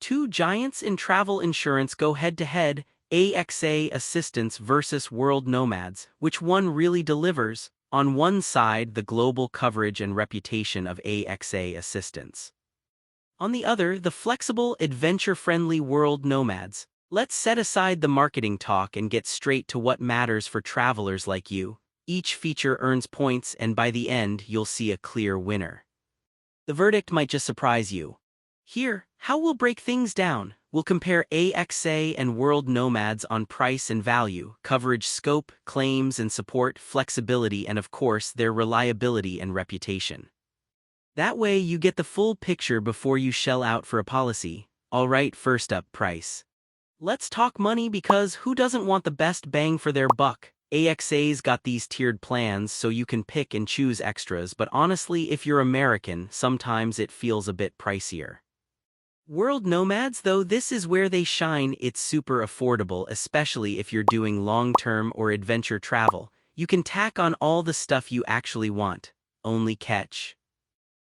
Two giants in travel insurance go head-to-head, AXA Assistance versus World Nomads. Which one really delivers? On one side, the global coverage and reputation of AXA Assistance. On the other, the flexible, adventure-friendly World Nomads. Let's set aside the marketing talk and get straight to what matters for travelers like you. Each feature earns points, and by the end, you'll see a clear winner. The verdict might just surprise you. Here, how we'll break things down. We'll compare AXA and World Nomads on price and value, coverage scope, claims and support, flexibility, and of course, their reliability and reputation. That way, you get the full picture before you shell out for a policy. Alright, first up, price. Let's talk money, because who doesn't want the best bang for their buck? AXA's got these tiered plans so you can pick and choose extras, but honestly, if you're American, sometimes it feels a bit pricier. World Nomads, though, this is where they shine. It's super affordable, especially if you're doing long-term or adventure travel. You can tack on all the stuff you actually want. Only catch: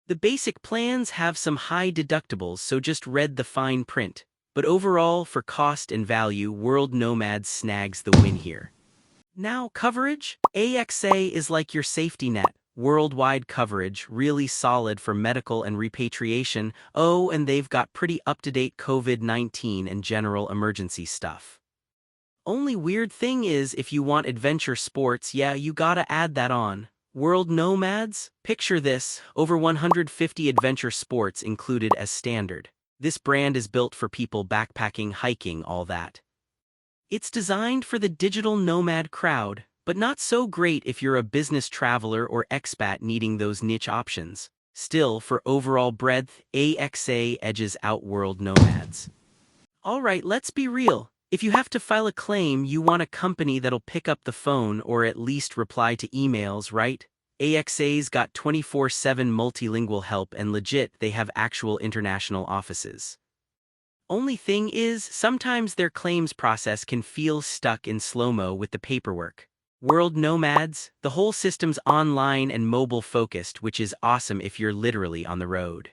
the basic plans have some high deductibles, so just read the fine print. But overall, for cost and value, World Nomads snags the win here. Now, coverage. AXA is like your safety net. Worldwide coverage, really solid for medical and repatriation. Oh, and they've got pretty up-to-date COVID-19 and general emergency stuff. Only weird thing is, if you want adventure sports, yeah, you gotta add that on. World Nomads? Picture this, over 150 adventure sports included as standard. This brand is built for people backpacking, hiking, all that. It's designed for the digital nomad crowd, but not so great if you're a business traveler or expat needing those niche options. Still, for overall breadth, AXA edges out World Nomads. Alright, let's be real. If you have to file a claim, you want a company that'll pick up the phone or at least reply to emails, right? AXA's got 24/7 multilingual help, and legit, they have actual international offices. Only thing is, sometimes their claims process can feel stuck in slow-mo with the paperwork. World Nomads, the whole system's online and mobile-focused, which is awesome if you're literally on the road.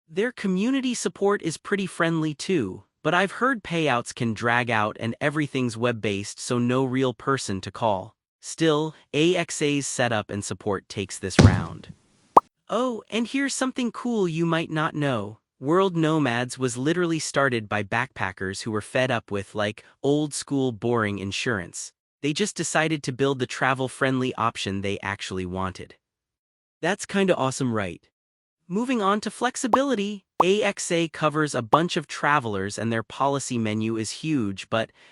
Their community support is pretty friendly too, but I've heard payouts can drag out and everything's web-based, so no real person to call. Still, AXA's setup and support takes this round. Oh, and here's something cool you might not know. World Nomads was literally started by backpackers who were fed up with, old-school boring insurance. They just decided to build the travel-friendly option they actually wanted. That's kinda awesome, right? Moving on to flexibility, AXA covers a bunch of travelers and their policy menu is huge,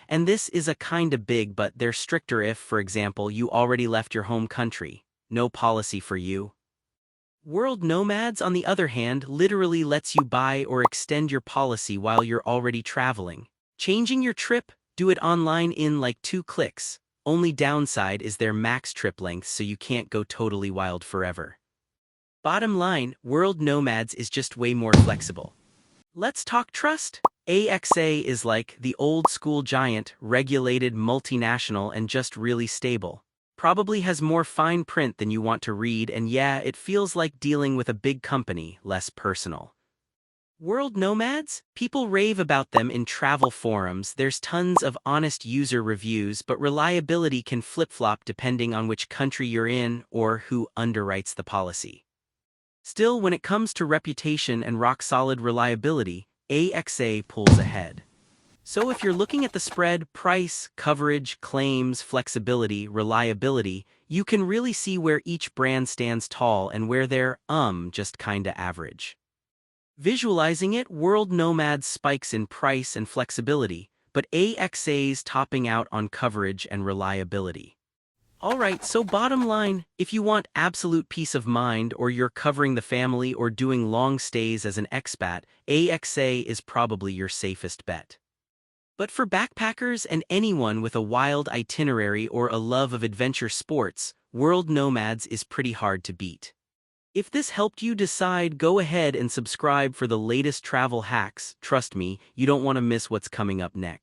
and this is a kinda big, but they're stricter if, for example, you already left your home country. No policy for you. World Nomads, on the other hand, literally lets you buy or extend your policy while you're already traveling. Changing your trip? Do it online in 2 clicks. Only downside is their max trip length, so you can't go totally wild forever. Bottom line, World Nomads is just way more flexible. Let's talk trust. AXA is like the old-school giant, regulated, multinational, and just really stable. Probably has more fine print than you want to read, and yeah, it feels like dealing with a big company, less personal. World Nomads? People rave about them in travel forums. There's tons of honest user reviews, but reliability can flip-flop depending on which country you're in or who underwrites the policy. Still, when it comes to reputation and rock-solid reliability, AXA pulls ahead. So if you're looking at the spread, price, coverage, claims, flexibility, reliability, you can really see where each brand stands tall and where they're, just kinda average. Visualizing it, World Nomads spikes in price and flexibility, but AXA's topping out on coverage and reliability. Alright, so bottom line, if you want absolute peace of mind or you're covering the family or doing long stays as an expat, AXA is probably your safest bet. But for backpackers and anyone with a wild itinerary or a love of adventure sports, World Nomads is pretty hard to beat. If this helped you decide, go ahead and subscribe for the latest travel hacks. Trust me, you don't want to miss what's coming up next.